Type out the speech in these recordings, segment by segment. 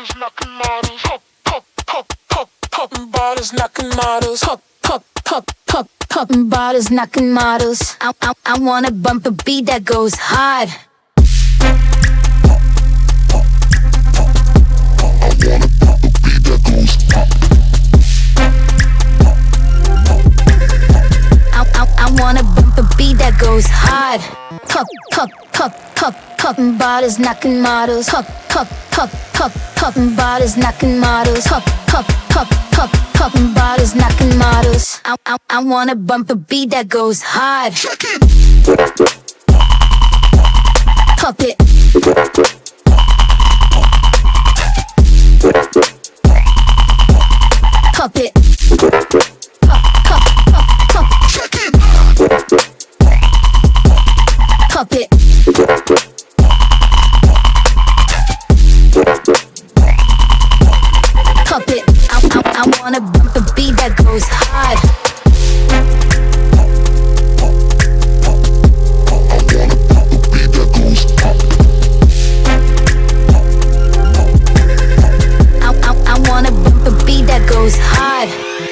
Bodies knocking models, hop, pop, pop, pop, popping bottles, knocking models, hop, pop, pop, pop, popping bottles, knocking models. I wanna bump a beat that goes hard. I wanna bump a beat that goes hard. Pop, pop, pop, pop, popping bottles, knocking models. Pop, pop, pop, pop, popping bottles, knocking models. Pop, pop, pop, pop, popping bottles, knocking models. I wanna bump a beat that goes hard. Pop it. Pop it. Pop, pop, pop, pop. Pop it. Pop it. I wanna bump a beat that goes hard. I wanna bump a beat that goes hard.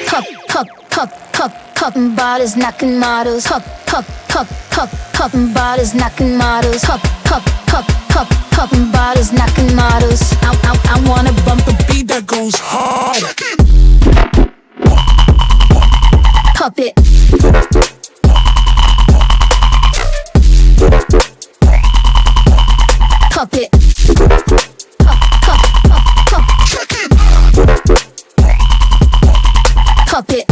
Pop, pop, pop, pop, popping bottles, knocking models. Pop, pop, pop, pop, popping bottles, knocking models. Pop, pop, pop, pop, popping bottles, knocking models. I wanna bump a beat that goes hard. Pop it. Pop it. Pop, pop, pop, pop. Pop it.